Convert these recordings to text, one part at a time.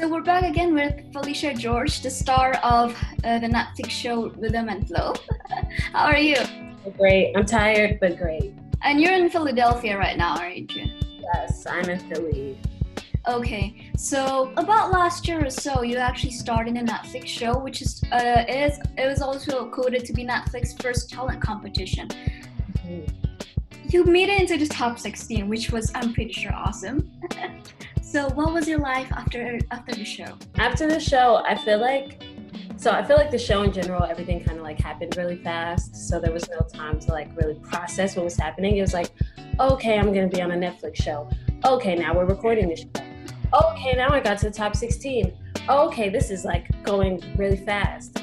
So we're back again with Felisha George, the star of the Netflix show Rhythm and Flow. How are you? Great. I'm tired, but great. And you're in Philadelphia right now, aren't you? Yes, I'm in Philly. Okay, so about last year or so, you actually starred in a Netflix show, which it was also coded to be Netflix's first talent competition. Mm-hmm. You made it into the top 16, which was, I'm pretty sure, awesome. So what was your life after the show? After the show, I feel like the show in general, everything kind of like happened really fast. So there was no time to like really process what was happening. It was like, okay, I'm going to be on a Netflix show. Okay, now we're recording this show. Okay, now I got to the top 16. Okay, this is like going really fast.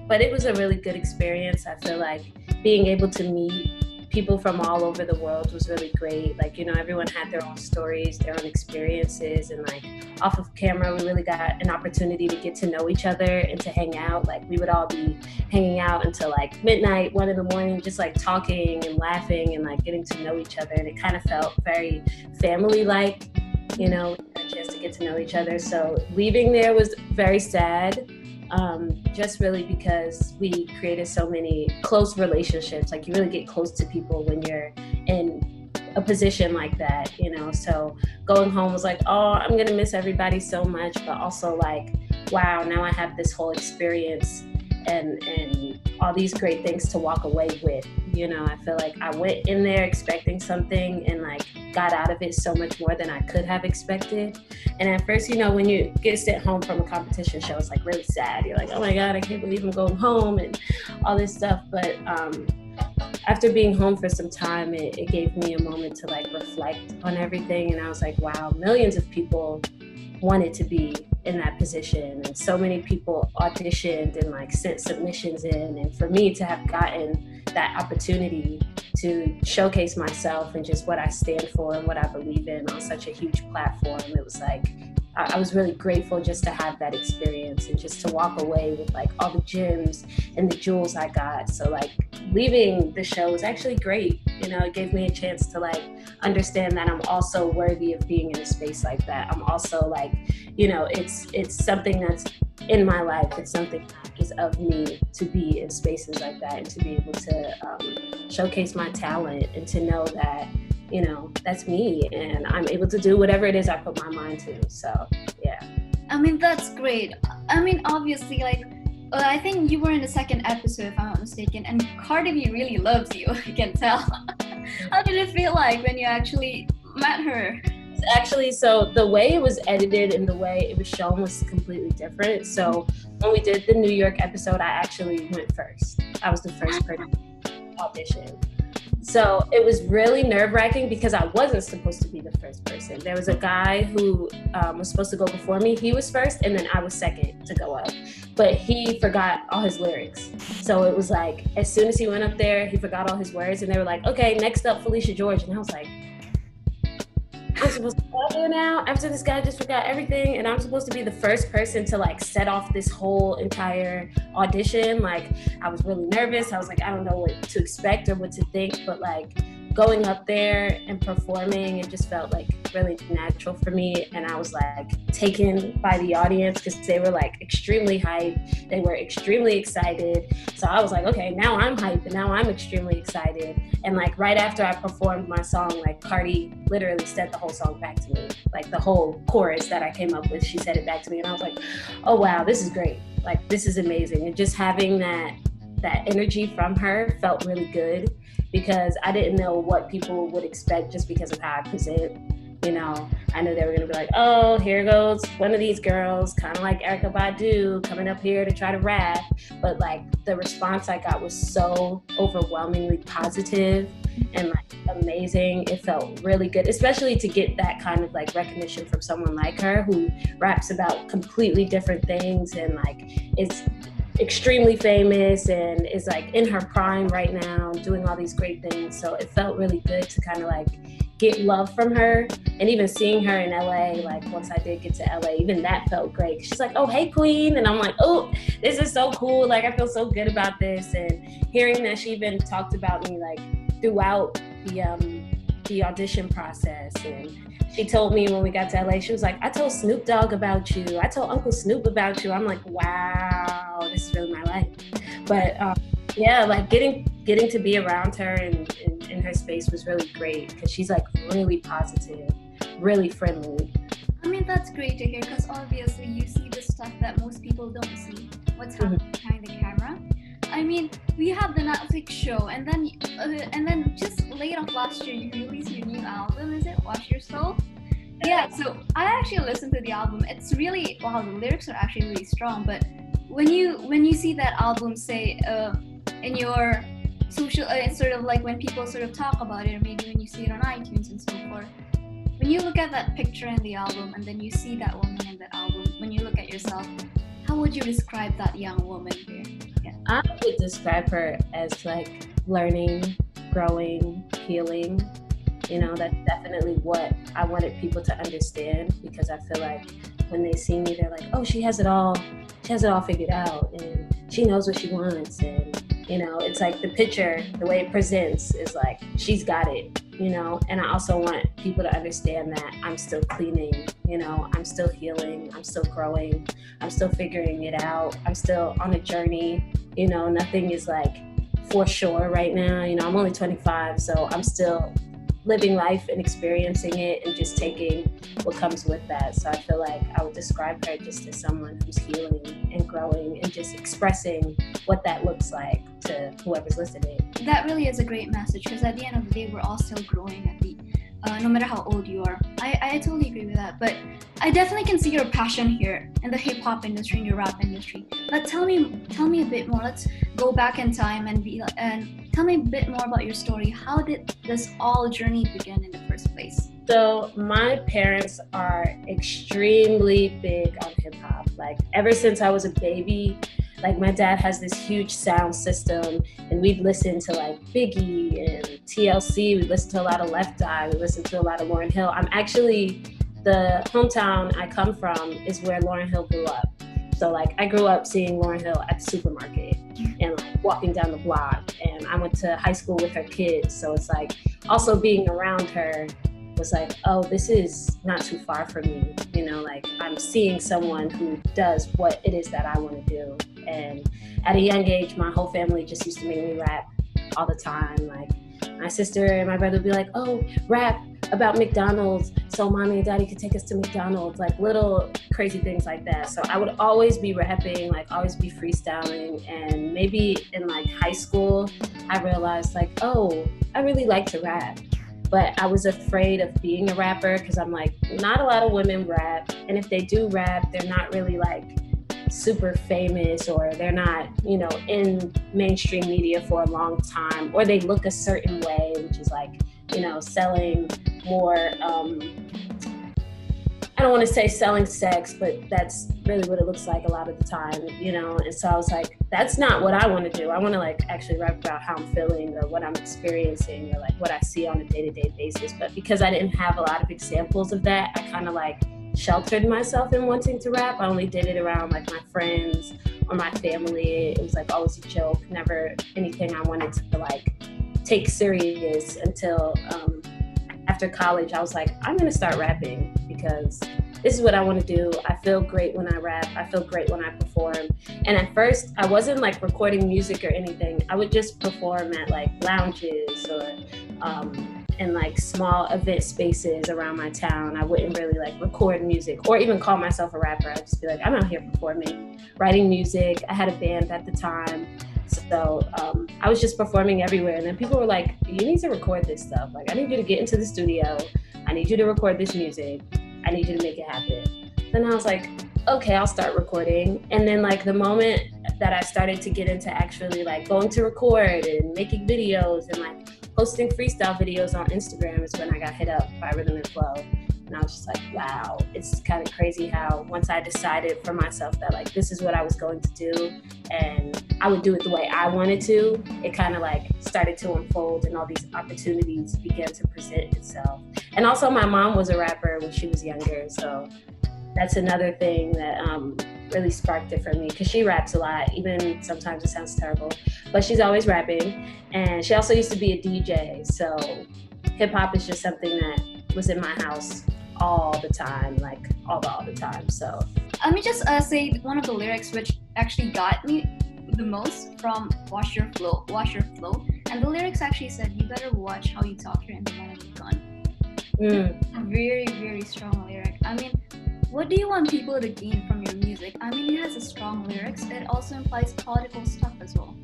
But it was a really good experience. I feel like being able to meet people from all over the world was really great. Like, you know, everyone had their own stories, their own experiences, and like off of camera, we really got an opportunity to get to know each other and to hang out. Like we would all be hanging out until like midnight, 1 a.m, just like talking and laughing and like getting to know each other. And it kind of felt very family-like, you know, a chance to get to know each other. So leaving there was very sad. Just really because we created so many close relationships. Like you really get close to people when you're in a position like that, you know. So going home was like, oh, I'm gonna miss everybody so much, but also like, wow, now I have this whole experience and all these great things to walk away with. You know, I feel like I went in there expecting something and like got out of it so much more than I could have expected. And at first, you know, when you get sent home from a competition show, it's like really sad. You're like, oh my God, I can't believe I'm going home and all this stuff. But after being home for some time, it gave me a moment to like reflect on everything. And I was like, wow, millions of people wanted to be in that position, and so many people auditioned and like sent submissions in, and for me to have gotten that opportunity to showcase myself and just what I stand for and what I believe in on such a huge platform, it was like I was really grateful just to have that experience and just to walk away with like all the gems and the jewels I got. So like leaving the show was actually great. You know, it gave me a chance to like understand that I'm also worthy of being in a space like that. I'm also like, you know, it's something that's in my life. It's something that is of me to be in spaces like that and to be able to showcase my talent and to know that, you know, that's me and I'm able to do whatever it is I put my mind to. So, yeah. I mean, that's great. I mean, obviously, like, I think you were in the second episode, if I'm not mistaken, and Cardi B really loves you, I can tell. How did it feel like when you actually met her? Actually, so the way it was edited and the way it was shown was completely different. So when we did the New York episode, I actually went first. I was the first person to audition. So it was really nerve-wracking because I wasn't supposed to be the first person. There was a guy who was supposed to go before me. He was first, and then I was second to go up. But he forgot all his lyrics. So it was like, as soon as he went up there, he forgot all his words, and they were like, okay, next up, Felisha George. And I was like, I'm supposed to go there now after this guy just forgot everything, and I'm supposed to be the first person to like set off this whole entire audition. Like I was really nervous. I was like, I don't know what to expect or what to think, but like going up there and performing, it just felt like really natural for me. And I was like taken by the audience because they were like extremely hyped. They were extremely excited. So I was like, okay, now I'm hyped and now I'm extremely excited. And like right after I performed my song, like Cardi literally said the whole song back to me. Like the whole chorus that I came up with, she said it back to me. And I was like, oh wow, this is great. Like this is amazing. And just having that energy from her felt really good because I didn't know what people would expect just because of how I present. You know, I knew they were gonna be like, oh, here goes one of these girls, kind of like Erykah Badu, coming up here to try to rap. But like the response I got was so overwhelmingly positive and like amazing. It felt really good, especially to get that kind of like recognition from someone like her who raps about completely different things and like is extremely famous and is like in her prime right now, doing all these great things. So it felt really good to kind of like get love from her. And even seeing her in LA, like once I did get to LA, even that felt great. She's like, oh, hey queen. And I'm like, oh, this is so cool. Like I feel so good about this. And hearing that she even talked about me like throughout the audition process. And she told me when we got to LA, she was like, I told Snoop Dogg about you. I told Uncle Snoop about you. I'm like, wow, this is really my life. But yeah, like getting to be around her and in her space was really great because she's like really positive, really friendly. I mean, that's great to hear because obviously you see the stuff that most people don't see, what's happening behind the camera. I mean, we have the Netflix show, and then just late of last year, you released your new album. Is it Wash Your Soul? Yeah. So I actually listened to the album. It's really wow. The lyrics are actually really strong. But when you see that album, say in your social, sort of like when people sort of talk about it, or maybe when you see it on iTunes and so forth. When you look at that picture in the album, and then you see that woman in that album, when you look at yourself, how would you describe that young woman here? Yeah. I would describe her as like learning, growing, healing. You know, that's definitely what I wanted people to understand because I feel like when they see me, they're like, oh, she has it all figured out and she knows what she wants. And, you know, it's like the picture, the way it presents is like, she's got it. You know, and I also want people to understand that I'm still cleaning, you know, I'm still healing, I'm still growing, I'm still figuring it out, I'm still on a journey, you know, nothing is like for sure right now, you know, I'm only 25, so I'm still living life and experiencing it and just taking what comes with that. So I feel like I would describe her just as someone who's healing and growing and just expressing what that looks like to whoever's listening. That really is a great message because at the end of the day, we're all still growing at the no matter how old you are. I totally agree with that. But I definitely can see your passion here in the hip hop industry, in your rap industry. But tell me a bit more. Let's go back in time and tell me a bit more about your story. How did this all journey begin in the first place? So my parents are extremely big on hip hop. Like ever since I was a baby, like my dad has this huge sound system and we'd listen to like Biggie and TLC. We'd listen to a lot of Left Eye. We listened to a lot of Lauryn Hill. I'm actually, the hometown I come from is where Lauryn Hill grew up. So like I grew up seeing Lauryn Hill at the supermarket and like walking down the block, and I went to high school with her kids. So it's like also being around her was like, oh, this is not too far from me. You know, like I'm seeing someone who does what it is that I want to do. And at a young age, my whole family just used to make me rap all the time. Like my sister and my brother would be like, oh, rap about McDonald's so mommy and daddy could take us to McDonald's, like little crazy things like that. So I would always be rapping, like always be freestyling. And maybe in like high school, I realized like, oh, I really like to rap. But I was afraid of being a rapper because I'm like, not a lot of women rap. And if they do rap, they're not really like super famous, or they're not, you know, in mainstream media for a long time, or they look a certain way, which is like, you know, selling more, I don't want to say selling sex, but that's really what it looks like a lot of the time, you know? And so I was like, that's not what I want to do. I want to like actually rap about how I'm feeling or what I'm experiencing or like what I see on a day-to-day basis. But because I didn't have a lot of examples of that, I kind of like sheltered myself in wanting to rap. I only did it around like my friends or my family. It was like always a joke, never anything I wanted to like take serious until after college. I was like, I'm gonna start rapping because this is what I want to do. I feel great when I rap. I feel great when I perform. And at first, I wasn't like recording music or anything. I would just perform at like lounges or in like small event spaces around my town. I wouldn't really like record music or even call myself a rapper. I'd just be like, I'm out here performing, writing music. I had a band at the time. So I was just performing everywhere. And then people were like, you need to record this stuff. Like, I need you to get into the studio. I need you to record this music. I need you to make it happen. Then I was like, okay, I'll start recording. And then like the moment that I started to get into actually like going to record and making videos and like posting freestyle videos on Instagram is when I got hit up by Rhythm and Flow. And I was just like, wow, it's kind of crazy how once I decided for myself that like this is what I was going to do and I would do it the way I wanted to, it kind of like started to unfold and all these opportunities began to present itself. And also my mom was a rapper when she was younger, so that's another thing that really sparked it for me, because she raps a lot, even sometimes it sounds terrible, but she's always rapping. And she also used to be a DJ, so hip hop is just something that was in my house all the time, like all the time. So Let me just say one of the lyrics which actually got me the most from Wash Your Flow. And the lyrics actually said, "You better watch how you talk, you're in the line of the gun." A very, very strong lyric. I mean, what do you want people to gain from your music? I mean, it has a strong lyrics. It also implies political stuff as well.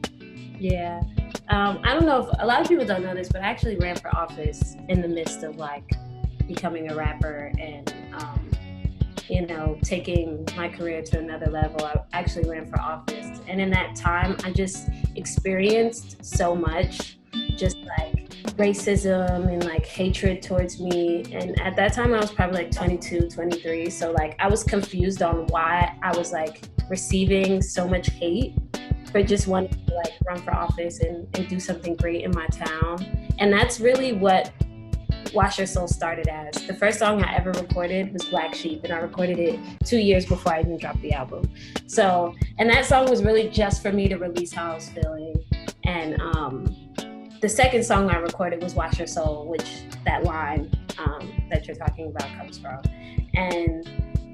Yeah. I don't know if a lot of people don't know this, but I actually ran for office in the midst of like becoming a rapper and, you know, taking my career to another level. I actually ran for office. And in that time, I just experienced so much, just like racism and like hatred towards me. And at that time, I was probably like 22, 23. So like I was confused on why I was like receiving so much hate for just wanting to like run for office and do something great in my town. And that's really what Wash Your Soul started as. The first song I ever recorded was Black Sheep, and I recorded it 2 years before I even dropped the album. So, and that song was really just for me to release how I was feeling. And the second song I recorded was Wash Your Soul, which that line that you're talking about comes from. And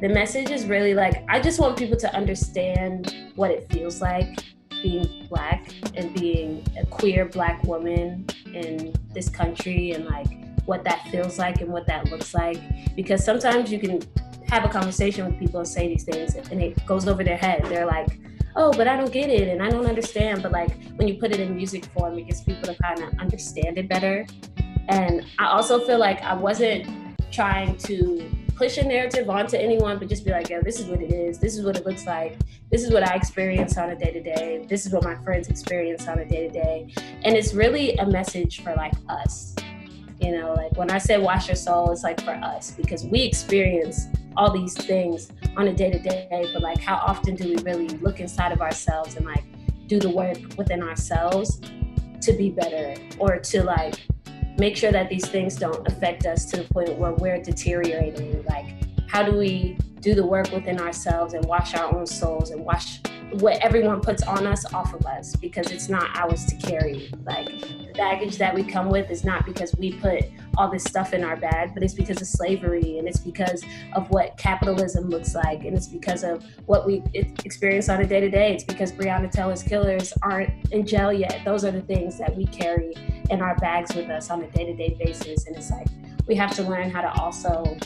the message is really like, I just want people to understand what it feels like being Black and being a queer Black woman in this country, and like what that feels like and what that looks like. Because sometimes you can have a conversation with people and say these things and it goes over their head. They're like, oh, but I don't get it and I don't understand. But like when you put it in music form, it gets people to kind of understand it better. And I also feel like I wasn't trying to push a narrative onto anyone, but just be like, yeah, this is what it is. This is what it looks like. This is what I experience on a day-to-day. This is what my friends experience on a day-to-day. And it's really a message for like us. You know, like when I say wash your soul, it's like for us, because we experience all these things on a day-to-day, but like how often do we really look inside of ourselves and like do the work within ourselves to be better, or to like make sure that these things don't affect us to the point where we're deteriorating? Like, how do we do the work within ourselves and wash our own souls and wash what everyone puts on us off of us, because it's not ours to carry. Like the baggage that we come with is not because we put all this stuff in our bag, but it's because of slavery, and it's because of what capitalism looks like, and it's because of what we experience on a day-to-day. It's because Breonna Taylor's killers aren't in jail yet. Those are the things that we carry in our bags with us on a day-to-day basis. And it's like we have to learn how to also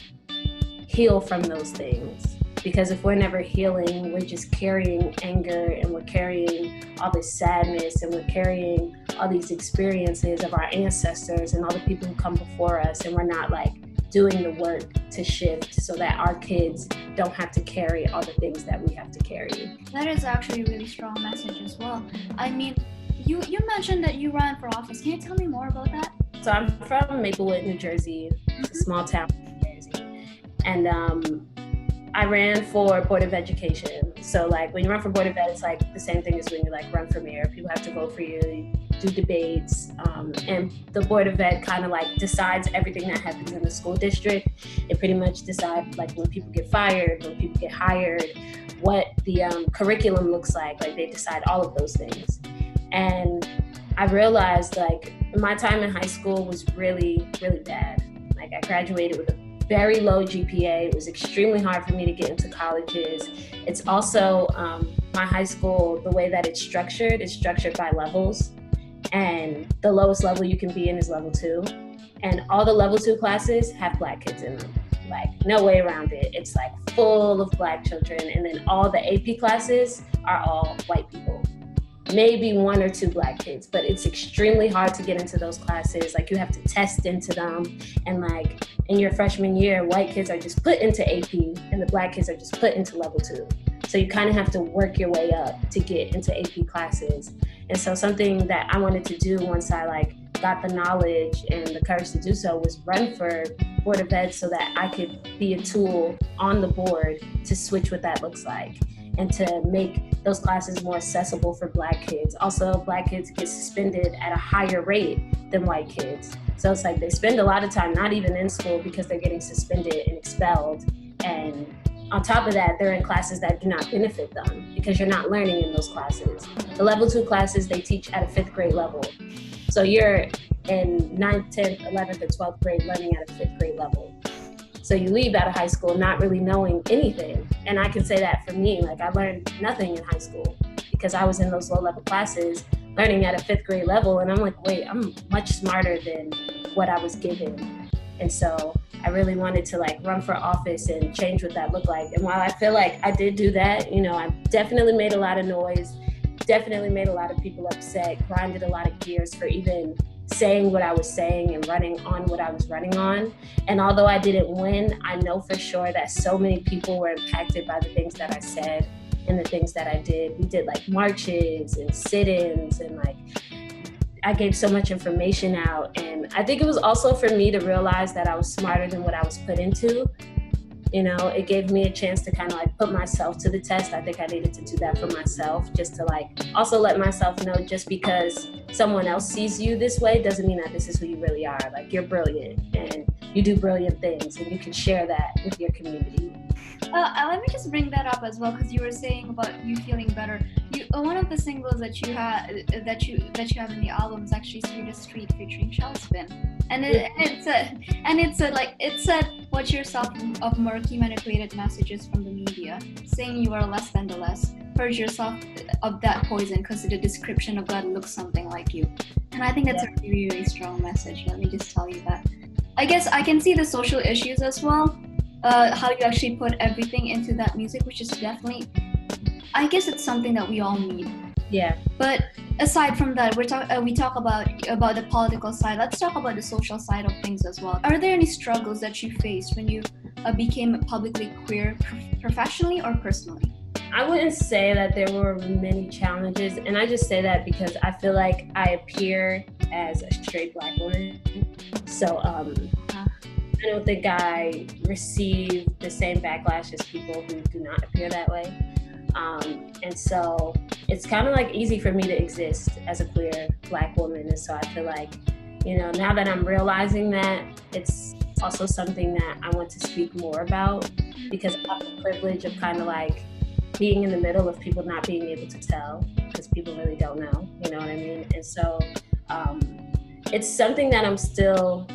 heal from those things, because if we're never healing, we're just carrying anger, and we're carrying all this sadness, and we're carrying all these experiences of our ancestors and all the people who come before us, and we're not like doing the work to shift so that our kids don't have to carry all the things that we have to carry. That is actually a really strong message as well. I mean, you mentioned that you ran for office. Can you tell me more about that? So I'm from Maplewood, New Jersey. It's a small town in New Jersey. And I ran for Board of Education. So like when you run for Board of Ed, it's like the same thing as when you like run for mayor. People have to vote for you, do debates, and the Board of Ed kind of like decides everything that happens in the school district. It pretty much decides like when people get fired, when people get hired, what the curriculum looks like they decide all of those things. And I realized like my time in high school was really, really bad. Like I graduated with a very low GPA. It was extremely hard for me to get into colleges. It's also my high school, the way that it's structured by levels. And the lowest level you can be in is level 2. And all the level 2 classes have Black kids in them. Like no way around it. It's like full of Black children. And then all the AP classes are all white people. Maybe 1 or 2 Black kids, but it's extremely hard to get into those classes. Like you have to test into them, and like in your freshman year, white kids are just put into AP and the Black kids are just put into level 2. So you kind of have to work your way up to get into AP classes. And so something that I wanted to do once I like got the knowledge and the courage to do so was run for Board of Ed so that I could be a tool on the board to switch what that looks like, and to make those classes more accessible for Black kids. Also, Black kids get suspended at a higher rate than white kids. So it's like they spend a lot of time not even in school because they're getting suspended and expelled. And on top of that, they're in classes that do not benefit them because you're not learning in those classes. The level 2 classes they teach at a 5th grade level. So you're in 9th, 10th, 11th, or 12th grade learning at a 5th grade level. So you leave out of high school not really knowing anything. And I can say that for me, like I learned nothing in high school because I was in those low level classes learning at a 5th grade level. And I'm like, wait, I'm much smarter than what I was given. And so I really wanted to like run for office and change what that looked like. And while I feel like I did do that, you know, I definitely made a lot of noise, definitely made a lot of people upset, grinded a lot of gears for even saying what I was saying and running on what I was running on. And although I didn't win, I know for sure that so many people were impacted by the things that I said and the things that I did. We did like marches and sit-ins and like I gave so much information out. And I think it was also for me to realize that I was smarter than what I was put into. You know, it gave me a chance to kind of like put myself to the test. I think I needed to do that for myself, just to like also let myself know just because someone else sees you this way doesn't mean that this is who you really are. Like you're brilliant and you do brilliant things and you can share that with your community. Let me just bring that up as well because you were saying about you feeling better. One of the singles that you have in the album is actually "Sweetest Street" featuring Shellspin, and it said watch yourself of murky manipulated messages from the media, saying you are less than the less. Purge yourself of that poison because the description of God looks something like you. And I think that's a really, really strong message. Let me just tell you that. I guess I can see the social issues as well. How you actually put everything into that music, which is definitely, I guess it's something that we all need. Yeah. But aside from that, we talk about the political side. Let's talk about the social side of things as well. Are there any struggles that you faced when you became publicly queer, professionally or personally? I wouldn't say that there were many challenges, and I just say that because I feel like I appear as a straight Black woman. So I don't think I receive the same backlash as people who do not appear that way. And so it's kind of like easy for me to exist as a queer Black woman. And so I feel like, you know, now that I'm realizing that, it's also something that I want to speak more about because I have the privilege of kind of like being in the middle of people not being able to tell because people really don't know, you know what I mean? And so it's something that I'm still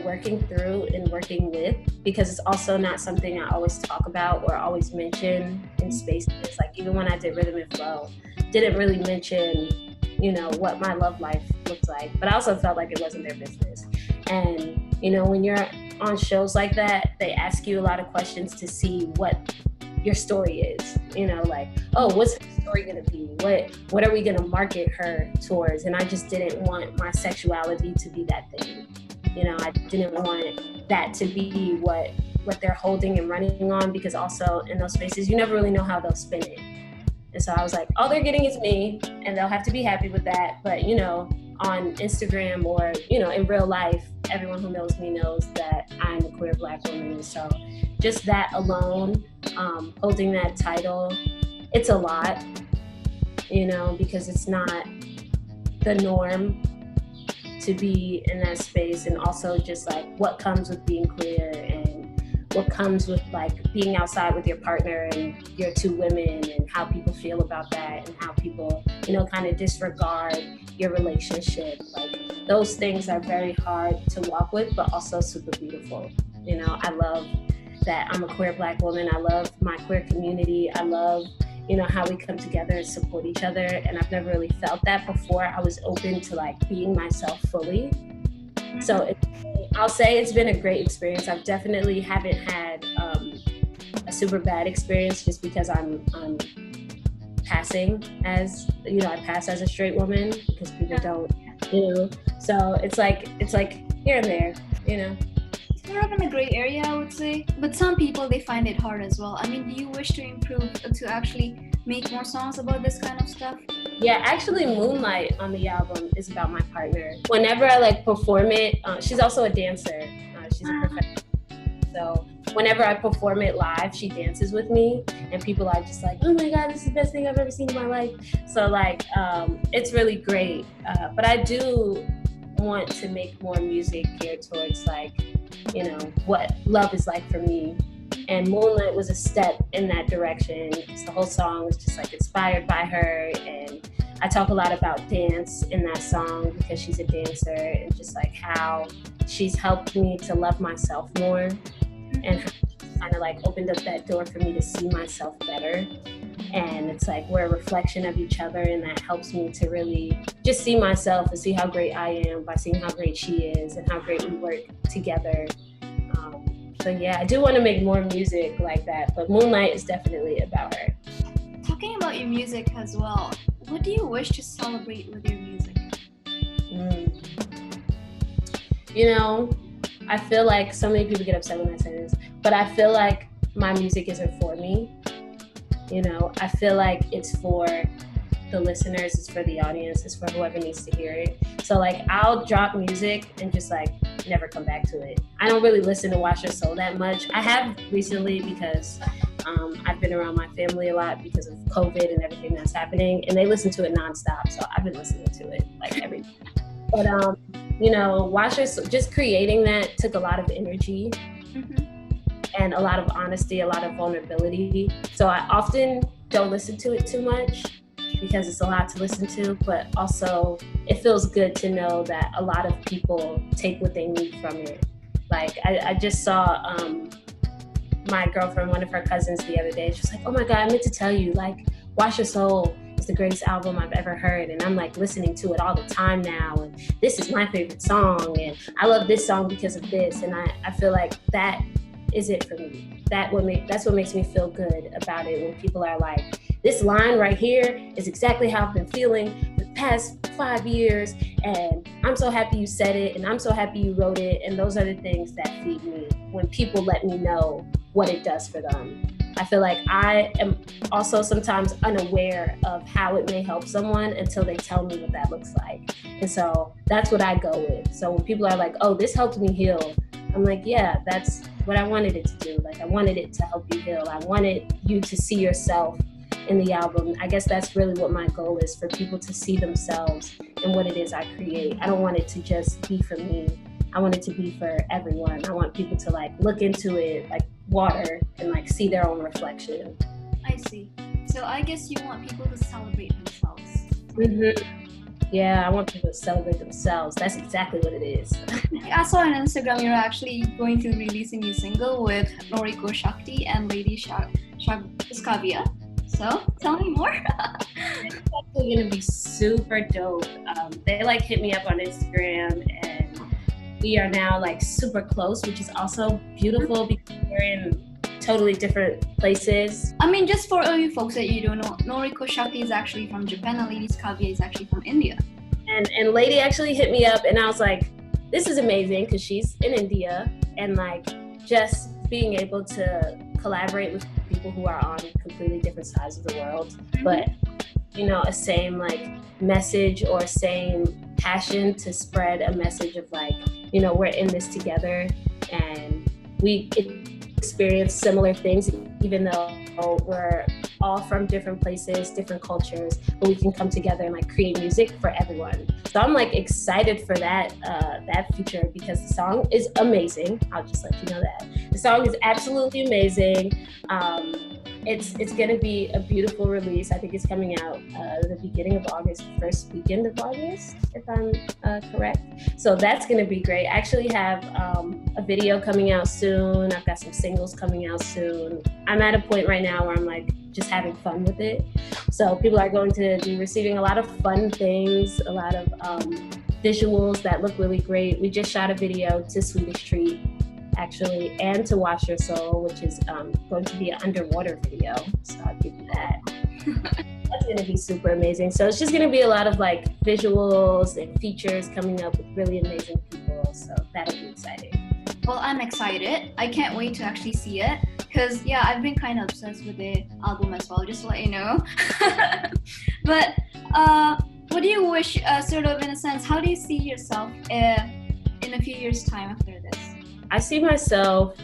working through and working with because it's also not something I always talk about or always mention in spaces. Like even when I did Rhythm and Flow, didn't really mention, you know, what my love life looked like, but I also felt like it wasn't their business. And, you know, when you're on shows like that, they ask you a lot of questions to see what your story is, you know, like, oh, what's her story gonna be? What are we gonna market her towards? And I just didn't want my sexuality to be that thing. You know, I didn't want that to be what they're holding and running on because also in those spaces, you never really know how they'll spin it. And so I was like, all they're getting is me and they'll have to be happy with that. But, you know, on Instagram or, you know, in real life, everyone who knows me knows that I'm a queer Black woman. And so just that alone, holding that title, it's a lot, you know, because it's not the norm to be in that space, and also just like what comes with being queer and what comes with like being outside with your partner and you're two women and how people feel about that and how people, you know, kind of disregard your relationship. Like those things are very hard to walk with, but also super beautiful. You know, I love that I'm a queer Black woman. I love my queer community. I love, you know, how we come together and support each other. And I've never really felt that before. I was open to like being myself fully. So I'll say it's been a great experience. I definitely haven't had a super bad experience just because I'm passing as, you know, I pass as a straight woman because people don't, you know. So it's like here and there, you know. Sort of in a gray area, I would say. But some people, they find it hard as well. I mean, do you wish to improve, to actually make more songs about this kind of stuff? Yeah, actually Moonlight on the album is about my partner. Whenever I like perform it, she's also a dancer. She's a professional. So whenever I perform it live, she dances with me and people are just like, oh my God, this is the best thing I've ever seen in my life. So like, it's really great. But I do want to make more music geared towards like, you know, what love is like for me. And Moonlight was a step in that direction because the whole song was just like inspired by her. And I talk a lot about dance in that song because she's a dancer, and just like how she's helped me to love myself more, and how she's kind of like opened up that door for me to see myself better. And it's like we're a reflection of each other, and that helps me to really just see myself and see how great I am by seeing how great she is and how great we work together. So yeah, I do want to make more music like that, but Moonlight is definitely about her. Talking about your music as well, what do you wish to celebrate with your music? You know, I feel like so many people get upset when I say this, but I feel like my music isn't for me. You know, I feel like it's for the listeners, it's for the audience, it's for whoever needs to hear it. So like I'll drop music and just like never come back to it. I don't really listen to Wash Your Soul that much. I have recently because I've been around my family a lot because of COVID and everything that's happening, and they listen to it nonstop. So I've been listening to it like every day. But you know, Wash Your Soul, just creating that took a lot of energy. And a lot of honesty, a lot of vulnerability. So I often don't listen to it too much because it's a lot to listen to, but also it feels good to know that a lot of people take what they need from it. Like I just saw my girlfriend, one of her cousins the other day, she was like, oh my God, I meant to tell you, like Wash Your Soul is the greatest album I've ever heard, and I'm like listening to it all the time now, and this is my favorite song, and I love this song because of this. And I feel like that is it for me. That's what makes me feel good about it, when people are like, this line right here is exactly how I've been feeling the past 5 years, and I'm so happy you said it, and I'm so happy you wrote it. And those are the things that feed me, when people let me know what it does for them. I feel like I am also sometimes unaware of how it may help someone until they tell me what that looks like. And so that's what I go with. So when people are like, oh, this helped me heal, I'm like, yeah, that's what I wanted it to do. Like I wanted it to help you heal. I wanted you to see yourself in the album. I guess that's really what my goal is, for people to see themselves in what it is I create. I don't want it to just be for me. I want it to be for everyone. I want people to like look into it like water and like see their own reflection. I see. So I guess you want people to celebrate themselves. Yeah, I want people to celebrate themselves. That's exactly what it is. I saw on Instagram you're actually going to release a new single with Noriko Shakti and Lady Skavia. So tell me more. It's actually gonna be super dope. They like hit me up on Instagram, and we are now like super close, which is also beautiful because we're in totally different places. I mean, just for all you folks that you don't know, Noriko Shakti is actually from Japan and Lady Skavia is actually from India. And Lady actually hit me up, and I was like, this is amazing because she's in India, and like just being able to collaborate with people who are on completely different sides of the world, but you know, a same like message or same passion to spread a message of like, you know, we're in this together, and we experience similar things, even though we're all from different places, different cultures, but we can come together and like create music for everyone. So I'm like excited for that feature, because the song is amazing. I'll just let you know that. The song is absolutely amazing. It's gonna be a beautiful release. I think it's coming out the beginning of August, first weekend of August, if I'm correct. So that's gonna be great. I actually have a video coming out soon. I've got some singles coming out soon. I'm at a point right now where I'm like just having fun with it. So people are going to be receiving a lot of fun things, a lot of visuals that look really great. We just shot a video to Swedish Treat, actually, and to Wash Your Soul, which is going to be an underwater video. So I'll give you that. That's going to be super amazing. So it's just going to be a lot of like visuals and features coming up with really amazing people. So that'll be exciting. Well, I'm excited. I can't wait to actually see it. Because, yeah, I've been kind of obsessed with the album as well, just to let you know. But what do you wish, sort of in a sense, how do you see yourself in a few years' time after this? I see myself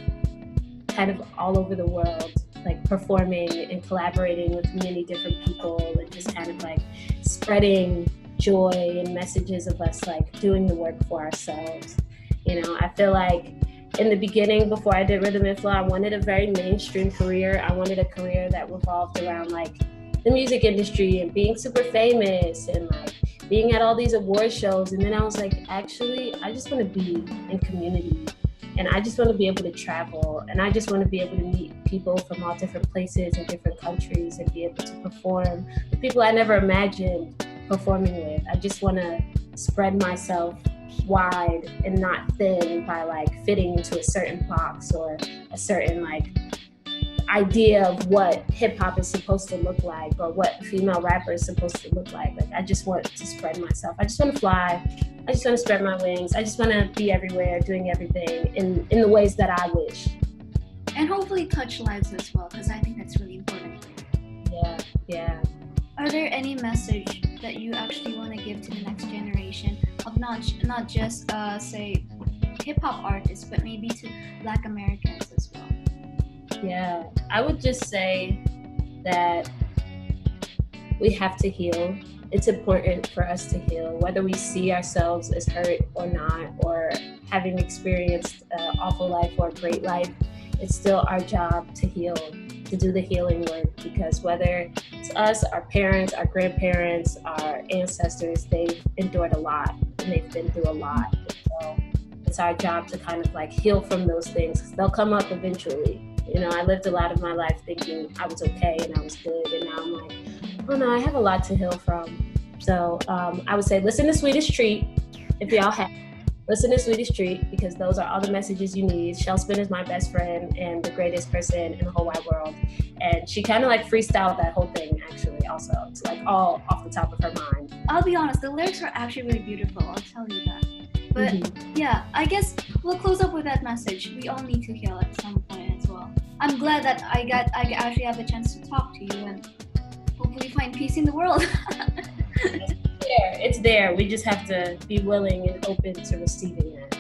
kind of all over the world, like performing and collaborating with many different people, and just kind of like spreading joy and messages of us like doing the work for ourselves. You know, I feel like in the beginning, before I did Rhythm and Flow, I wanted a very mainstream career. I wanted a career that revolved around like the music industry and being super famous and like being at all these award shows. And then I was like, actually, I just want to be in community, and I just want to be able to travel, and I just want to be able to meet people from all different places and different countries and be able to perform with people I never imagined performing with. I just want to spread myself wide and not thin by like fitting into a certain box or a certain like idea of what hip hop is supposed to look like or what a female rapper is supposed to look like. Like I just want to spread myself. I just want to fly. I just want to spread my wings. I just want to be everywhere, doing everything in the ways that I wish. And hopefully touch lives as well, because I think that's really important. Yeah. Are there any message that you actually want to give to the next generation of not just say hip hop artists, but maybe to Black Americans as well? Yeah, I would just say that we have to heal. It's important for us to heal, whether we see ourselves as hurt or not, or having experienced an awful life or a great life. It's still our job to heal, to do the healing work, because whether it's us, our parents, our grandparents, our ancestors, they've endured a lot and they've been through a lot. So it's our job to kind of like heal from those things, because they'll come up eventually. You know, I lived a lot of my life thinking I was okay and I was good, and now I'm like, oh no, I have a lot to heal from. So I would say listen to Sweetest Treat, if y'all have. Listen to Sweetest Treat, because those are all the messages you need. Shelspin is my best friend and the greatest person in the whole wide world. And she kind of like freestyled that whole thing actually also. It's like all off the top of her mind. I'll be honest, the lyrics are actually really beautiful, I'll tell you that. But yeah, I guess we'll close up with that message. We all need to heal at some point as well. I'm glad that I actually have the chance to talk to you and hopefully find peace in the world. It's there. We just have to be willing and open to receiving that.